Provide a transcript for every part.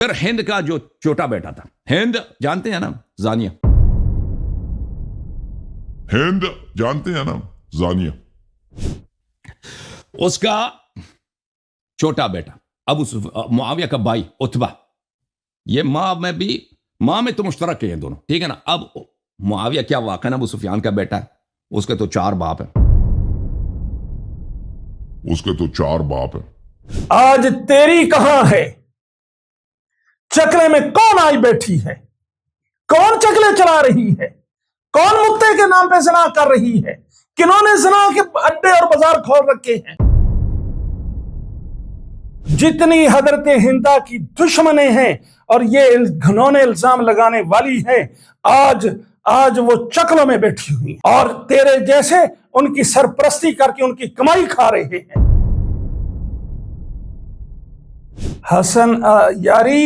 پھر ہند کا جو چھوٹا بیٹا تھا، ہند جانتے ہیں نا، زانیہ، ہند جانتے ہیں نا، زانیہ، اس کا چھوٹا بیٹا معاویہ کا بھائی عتبہ، یہ ماں میں تو مشترک ہیں دونوں، ٹھیک ہے نا۔ اب معاویہ کیا واقعہ ابو سفیان کا بیٹا ہے، اس کے تو 4 باپ ہیں، اس کے تو 4 باپ ہیں۔ آج تیری کہاں ہے؟ چکلے میں کون آئی بیٹھی ہے؟ کون چکلے چلا رہی ہے؟ کون مکتے کے نام پہ زنا کر رہی ہے؟ کنہوں نے زنا کے اڈے اور بازار کھول رکھے ہیں؟ جتنی حضرت ہندا کی دشمنیں ہیں اور یہ گھنونے الزام لگانے والی ہیں، آج وہ چکلوں میں بیٹھی ہوئی اور تیرے جیسے ان کی سرپرستی کر کے ان کی کمائی کھا رہے ہیں۔ حسن یاری،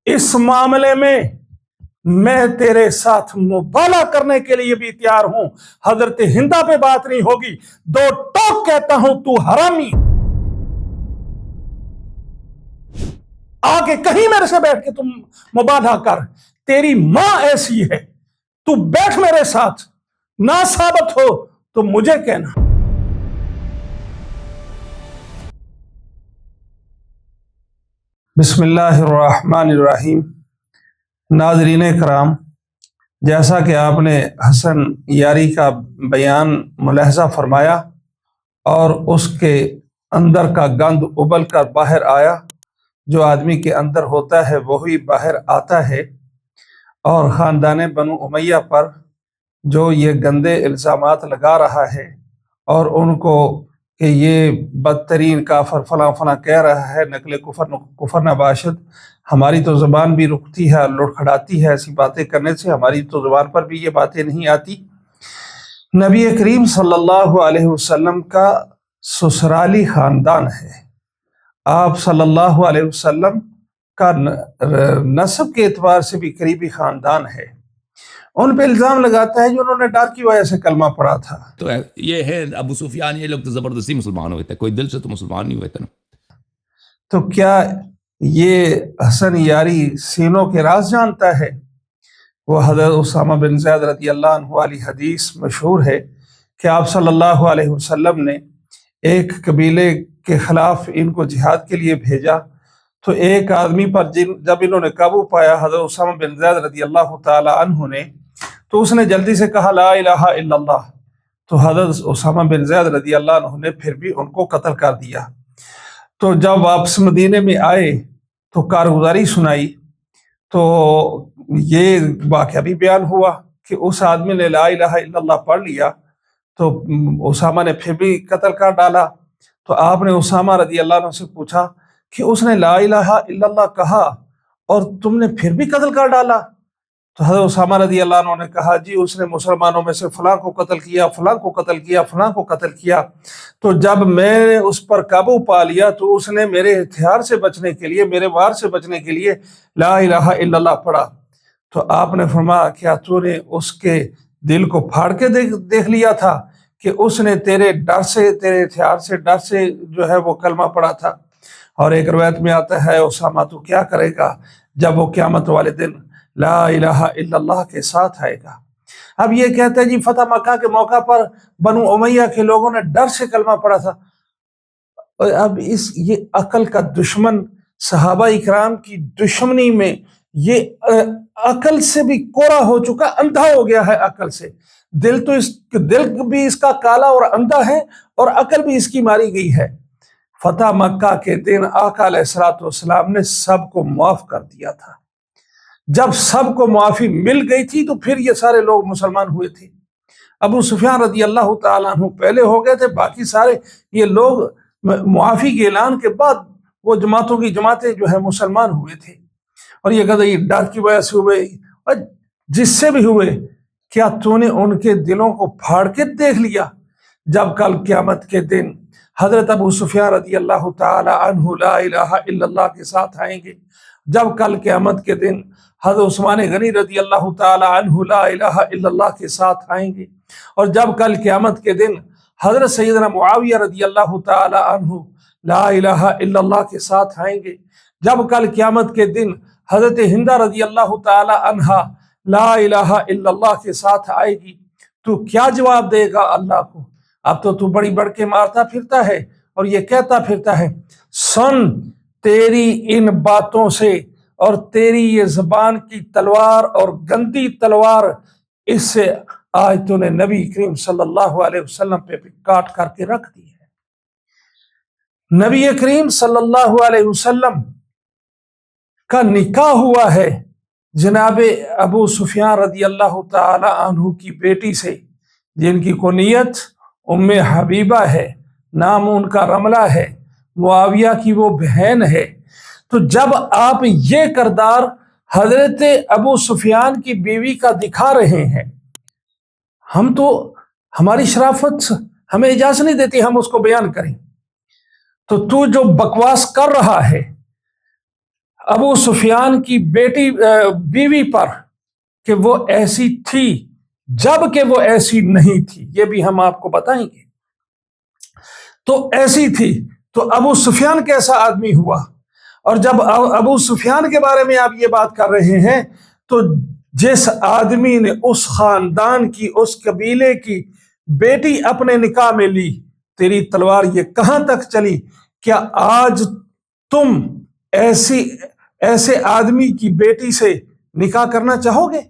اس معاملے میں تیرے ساتھ مبالغہ کرنے کے لیے بھی تیار ہوں۔ حضرت ہندا پہ بات نہیں ہوگی، 2 ٹوک کہتا ہوں، تو حرامی۔ آگے کہیں میرے سے بیٹھ کے تم مبالغہ کر، تیری ماں ایسی ہے، تو بیٹھ میرے ساتھ، نہ ثابت ہو تو مجھے کہنا۔ بسم اللہ الرحمن الرحیم۔ ناظرین کرام، جیسا کہ آپ نے حسن یاری کا بیان ملاحظہ فرمایا اور اس کے اندر کا گند ابل کر باہر آیا، جو آدمی کے اندر ہوتا ہے وہی باہر آتا ہے، اور خاندان بنو امیہ پر جو یہ گندے الزامات لگا رہا ہے اور ان کو کہ یہ بدترین کافر فلاں فلاں کہہ رہا ہے، نقل کفر نباشد، ہماری تو زبان بھی رکتی ہے، لڑکھڑاتی ہے ایسی باتیں کرنے سے، ہماری تو زبان پر بھی یہ باتیں نہیں آتی۔ نبی کریم صلی اللہ علیہ وسلم کا سسرالی خاندان ہے، آپ صلی اللہ علیہ وسلم کا نسب کے اعتبار سے بھی قریبی خاندان ہے، ان پہ الزام لگاتا ہے جو انہوں نے ڈر کی وجہ سے کلمہ پڑھا تھا۔ تو یہ ہے ابو سفیان، یہ لوگ تو زبردستی مسلمان ہوئے تھے، کوئی دل سے تو مسلمان نہیں ہوئے تھے نا۔ تو کیا یہ حسن یاری سینوں کے راز جانتا ہے؟ وہ حضرت اسامہ بن زید رضی اللہ عنہ والی حدیث مشہور ہے کہ آپ صلی اللہ علیہ وسلم نے ایک قبیلے کے خلاف ان کو جہاد کے لیے بھیجا، تو ایک آدمی پر جب انہوں نے قابو پایا حضرت اسامہ بن زید رضی اللہ تعالی عنہ نے، تو اس نے جلدی سے کہا لا الہ الا اللہ، تو حضرت اسامہ بن زید رضی اللہ عنہ نے پھر بھی ان کو قتل کر دیا۔ تو جب واپس مدینے میں آئے تو کارگزاری سنائی، تو یہ واقعہ بھی بیان ہوا کہ اس آدمی نے لا الہ الا اللہ پڑھ لیا تو اسامہ نے پھر بھی قتل کر ڈالا۔ تو آپ نے اسامہ رضی اللہ عنہ سے پوچھا کہ اس نے لا الہ الا اللہ کہا اور تم نے پھر بھی قتل کر ڈالا؟ تو حضرت اسامہ رضی اللہ عنہ نے کہا جی اس نے مسلمانوں میں سے فلاں کو قتل کیا، فلاں کو قتل کیا، فلاں کو قتل کیا، تو جب میں نے اس پر قابو پا لیا تو اس نے میرے ہتھیار سے بچنے کے لیے، میرے وار سے بچنے کے لیے لا الہ الا اللہ پڑھا۔ تو آپ نے فرمایا کیا تو نے اس کے دل کو پھاڑ کے دیکھ لیا تھا کہ اس نے تیرے ڈر سے، تیرے ہتھیار سے ڈر سے جو ہے وہ کلمہ پڑھا تھا؟ اور ایک روایت میں آتا ہے اسامہ تو کیا کرے گا جب وہ قیامت والے دن لا الہ الا اللہ کے ساتھ آئے گا۔ اب یہ کہتا ہے جی فتح مکہ کے موقع پر بنو امیہ کے لوگوں نے ڈر سے کلمہ پڑھا تھا۔ اب یہ عقل کا دشمن، صحابہ اکرام کی دشمنی میں یہ عقل سے بھی کوڑا ہو چکا، اندھا ہو گیا ہے عقل سے۔ دل بھی اس کا کالا اور اندھا ہے اور عقل بھی اس کی ماری گئی ہے۔ فتح مکہ کے دن آقا علیہ الصلوۃ والسلام نے سب کو معاف کر دیا تھا۔ جب سب کو معافی مل گئی تھی تو پھر یہ سارے لوگ مسلمان ہوئے تھے۔ ابو سفیان رضی اللہ تعالیٰ عنہ پہلے ہو گئے تھے، باقی سارے یہ لوگ معافی کے اعلان کے بعد وہ جماعتوں کی جماعتیں جو ہے مسلمان ہوئے تھے۔ اور یہ کہتے یہ ڈر کی وجہ سے ہوئے، اور جس سے بھی ہوئے، کیا تو نے ان کے دلوں کو پھاڑ کے دیکھ لیا؟ جب کل قیامت کے دن حضرت ابو سفیان رضی اللہ تعالی عنہ لا الہ الا اللہ کے ساتھ آئیں گے، جب کل قیامت کے دن حضرت عثمان غنی رضی اللہ تعالی عنہ لا الہ الا اللہ کے ساتھ آئیں گے، اور جب کل قیامت کے دن حضرت سیدنا معاویہ رضی اللہ تعالی عنہ لا الہ الا اللہ کے ساتھ آئیں گے، جب کل قیامت کے دن حضرت ہندہ رضی اللہ تعالی عنہا لا الہ الا اللہ کے ساتھ آئے گی تو کیا جواب دے گا اللہ کو؟ اب تو بڑی بڑھ کے مارتا پھرتا ہے اور یہ کہتا پھرتا ہے سن تیری ان باتوں سے اور تیری یہ زبان کی تلوار اور گندی تلوار، اس سے آج تو نے نبی کریم صلی اللہ علیہ وسلم پہ کاٹ کر کے رکھ دی ہے۔ نبی کریم صلی اللہ علیہ وسلم کا نکاح ہوا ہے جناب ابو سفیان رضی اللہ تعالی عنہ کی بیٹی سے، جن کی کنیت ام حبیبہ ہے، نام ان کا رملہ ہے، معاویہ کی وہ بہن ہے۔ تو جب آپ یہ کردار حضرت ابو سفیان کی بیوی کا دکھا رہے ہیں، ہم تو ہماری شرافت ہمیں اجازت نہیں دیتی ہم اس کو بیان کریں، تو جو بکواس کر رہا ہے ابو سفیان کی بیوی پر کہ وہ ایسی تھی جب کہ وہ ایسی نہیں تھی، یہ بھی ہم آپ کو بتائیں گے۔ تو ایسی تھی تو ابو سفیان کیسا آدمی ہوا؟ اور جب ابو سفیان کے بارے میں آپ یہ بات کر رہے ہیں تو جس آدمی نے اس خاندان کی، اس قبیلے کی بیٹی اپنے نکاح میں لی، تیری تلوار یہ کہاں تک چلی؟ کیا آج تم ایسے آدمی کی بیٹی سے نکاح کرنا چاہو گے؟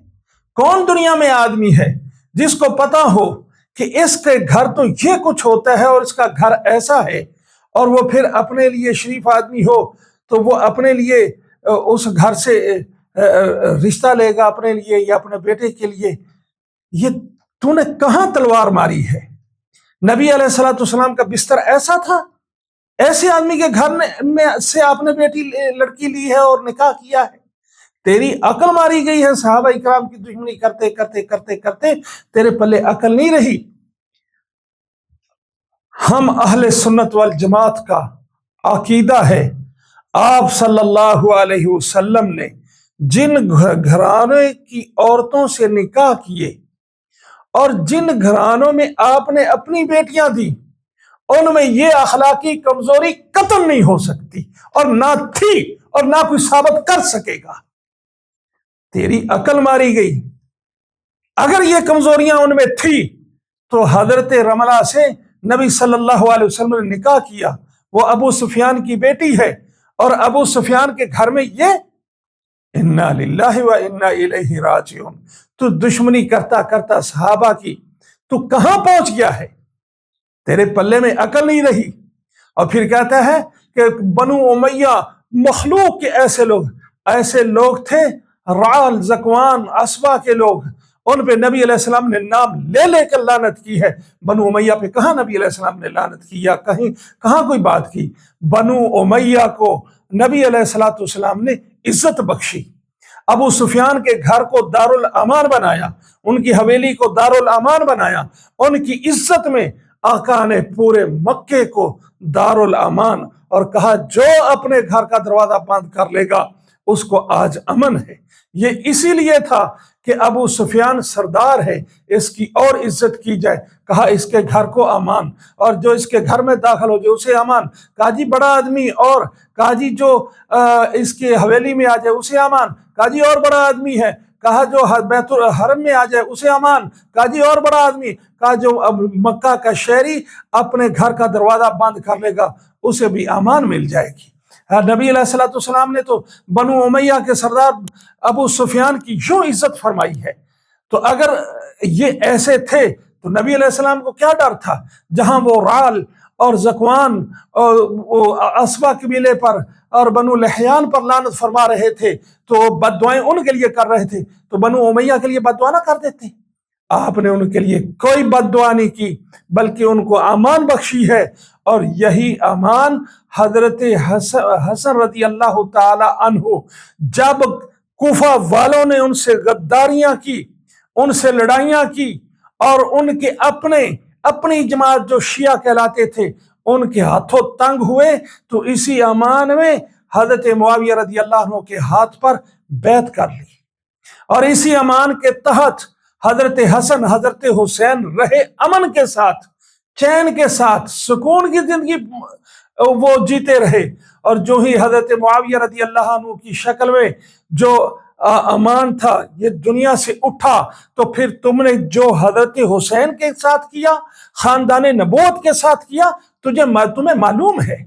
کون دنیا میں آدمی ہے جس کو پتا ہو کہ اس کے گھر تو یہ کچھ ہوتا ہے اور اس کا گھر ایسا ہے، اور وہ پھر اپنے لیے شریف آدمی ہو تو وہ اپنے لیے اس گھر سے رشتہ لے گا اپنے لیے یا اپنے بیٹے کے لیے؟ یہ تو نے کہاں تلوار ماری ہے؟ نبی علیہ الصلوۃ والسلام کا بستر ایسا تھا؟ ایسے آدمی کے گھر میں سے آپ نے لڑکی لی ہے اور نکاح کیا ہے؟ تیری عقل ماری گئی ہے، صحابہ اکرام کی دشمنی کرتے کرتے کرتے کرتے تیرے پلے عقل نہیں رہی۔ ہم اہل سنت والجماعت کا عقیدہ ہے آپ صلی اللہ علیہ وسلم نے جن گھرانے کی عورتوں سے نکاح کیے اور جن گھرانوں میں آپ نے اپنی بیٹیاں دی، ان میں یہ اخلاقی کمزوری قطعاً نہیں ہو سکتی اور نہ تھی اور نہ کوئی ثابت کر سکے گا۔ تیری عقل ماری گئی۔ اگر یہ کمزوریاں ان میں تھی تو حضرت رملہ سے نبی صلی اللہ علیہ وسلم نے نکاح کیا، وہ ابو سفیان کی بیٹی ہے، اور ابو سفیان کے گھر میں یہ انا للہ و انا الیہ راجعون۔ تو دشمنی کرتا کرتا صحابہ کی تو کہاں پہنچ گیا ہے؟ تیرے پلے میں عقل نہیں رہی۔ اور پھر کہتا ہے کہ بنو امیہ مخلوق کے ایسے لوگ تھے، رعل، زکوان، اسبا کے لوگ، ان پہ نبی علیہ السلام نے نام لے لے کر لعنت کی ہے۔ بنو امیہ پہ کہاں نبی علیہ السلام نے لعنت کی یا کہاں کوئی بات کی؟ بنو امیہ کو نبی علیہ السلام نے عزت بخشی، ابو سفیان کے گھر کو دارالامان بنایا، ان کی حویلی کو دارالامان بنایا، ان کی عزت میں آقا نے پورے مکے کو دارالامان، اور کہا جو اپنے گھر کا دروازہ بند کر لے گا اس کو آج امن ہے۔ یہ اسی لیے تھا کہ ابو سفیان سردار ہے، اس کی اور عزت کی جائے، کہا اس کے گھر کو امان، اور جو اس کے گھر میں داخل ہو جائے اسے امان، کہا جی بڑا آدمی، اور کہا جی جو اس کے حویلی میں آ جائے اسے امان، کہا جی اور بڑا آدمی ہے، کہا جو بیت الحرم میں آ جائے اسے امان، کہا جی اور بڑا آدمی، کہا جو مکہ کا شہری اپنے گھر کا دروازہ بند کر لے گا اسے بھی امان مل جائے گی۔ نبی علیہ السلام نے تو بنو امیہ کے سردار ابو سفیان کی یوں عزت فرمائی ہے۔ تو اگر یہ ایسے تھے تو نبی علیہ السلام کو کیا ڈر تھا؟ جہاں وہ رعل اور زکوان اور اسبا قبیلے پر اور بنو لحیان پر لعنت فرما رہے تھے تو بد دعائیں ان کے لیے کر رہے تھے، تو بنو امیہ کے لیے بد دعا نہ کر دیتے؟ آپ نے ان کے لیے کوئی بد دعا نہیں کی بلکہ ان کو امان بخشی ہے، اور یہی امان حضرت حسن رضی اللہ تعالی عنہ جب کوفہ والوں نے ان سے غداریاں کی، ان سے لڑائیاں کی، اور ان کے اپنی جماعت جو شیعہ کہلاتے تھے ان کے ہاتھوں تنگ ہوئے، تو اسی امان میں حضرت معاویہ رضی اللہ عنہ کے ہاتھ پر بیعت کر لی، اور اسی امان کے تحت حضرت حسن، حضرت حسین رہے امن کے ساتھ، چین کے ساتھ، سکون کی زندگی وہ جیتے رہے، اور جو ہی حضرت معاویہ رضی اللہ عنہ کی شکل میں جو امان تھا یہ دنیا سے اٹھا، تو پھر تم نے جو حضرت حسین کے ساتھ کیا، خاندان نبوت کے ساتھ کیا، تمہیں معلوم ہے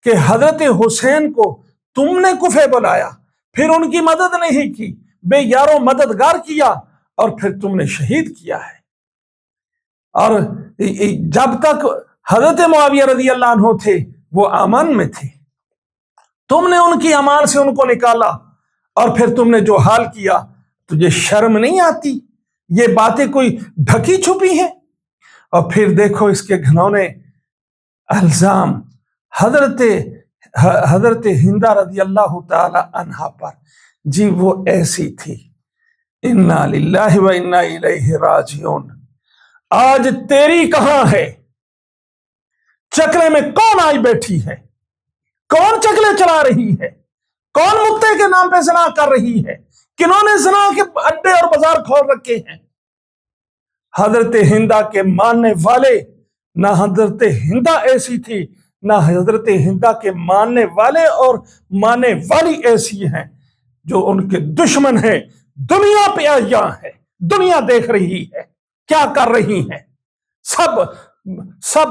کہ حضرت حسین کو تم نے کفے بلایا، پھر ان کی مدد نہیں کی، بے یارو مددگار کیا، اور پھر تم نے شہید کیا ہے۔ اور جب تک حضرت معاویہ رضی اللہ عنہ تھے وہ امان میں تھے، تم نے ان کی امان سے ان کو نکالا، اور پھر تم نے جو حال کیا، تجھے شرم نہیں آتی؟ یہ باتیں کوئی ڈھکی چھپی ہیں؟ اور پھر دیکھو اس کے گھنونے الزام حضرت ہندہ رضی اللہ تعالی عنہا پر۔ جی وہ ایسی تھی، انا للہ و انا الیہ راجعون۔ آج تیری کہاں ہے؟ چکلے میں کون آئی بیٹھی ہے؟ کون چکلے چلا رہی ہے؟ کون متے کے نام پہ زنا کر رہی ہے؟ کنہوں نے زنا کے اڈے اور بازار کھول رکھے ہیں؟ حضرت ہندہ کے ماننے والے، نہ حضرت ہندہ ایسی تھی، نہ حضرت ہندہ کے ماننے والے اور ماننے والی ایسی ہیں۔ جو ان کے دشمن ہیں دنیا پہ عیاں ہے، دنیا دیکھ رہی ہے کیا کر رہی ہیں۔ سب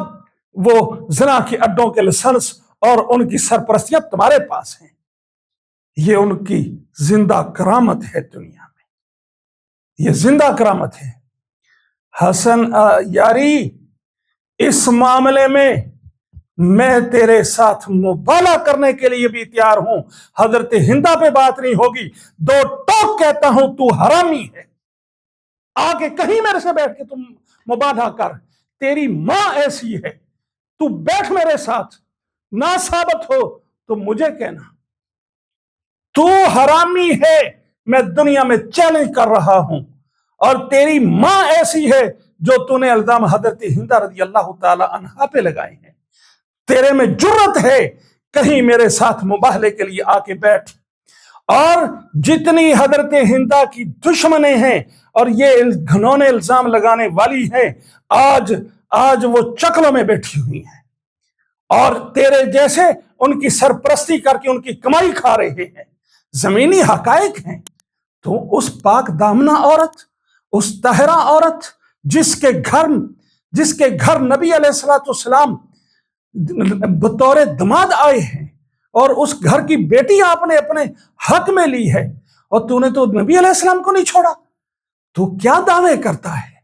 وہ زنا کے اڈوں کے لائسنس اور ان کی سرپرستیاں تمہارے پاس ہیں۔ یہ ان کی زندہ کرامت ہے دنیا میں، یہ زندہ کرامت ہے۔ حسن یاری، اس معاملے میں تیرے ساتھ مبالغہ کرنے کے لیے بھی تیار ہوں۔ حضرت ہندہ پہ بات نہیں ہوگی، دو ٹوک کہتا ہوں تو حرامی ہے۔ آگے کہیں میرے سے بیٹھ کے تم مبالغہ کر، تیری ماں ایسی ہے، تو بیٹھ میرے ساتھ، نہ ثابت ہو تو مجھے کہنا۔ تو حرامی ہے، میں دنیا میں چیلنج کر رہا ہوں، اور تیری ماں ایسی ہے جو تو نے الزام حضرت ہندہ رضی اللہ تعالی عنہا پہ لگائے ہیں۔ تیرے میں جرت ہے کہیں میرے ساتھ مباہلے کے لیے آ کے بیٹھ۔ اور جتنی حضرت ہندہ کی دشمنیں ہیں اور یہ گھنونے الزام لگانے والی ہیں، آج وہ چکلوں میں بیٹھی ہوئی ہیں، اور تیرے جیسے ان کی سرپرستی کر کے ان کی کمائی کھا رہے ہیں۔ زمینی حقائق ہیں۔ تو اس پاک دامنہ عورت، اس طاہرہ عورت جس کے گھر نبی علیہ السلام بطور دماد آئے ہیں، اور اس گھر کی بیٹی آپ نے اپنے حق میں لی ہے، اور تو نے تو نبی علیہ السلام کو نہیں چھوڑا، تو کیا دعوے کرتا ہے؟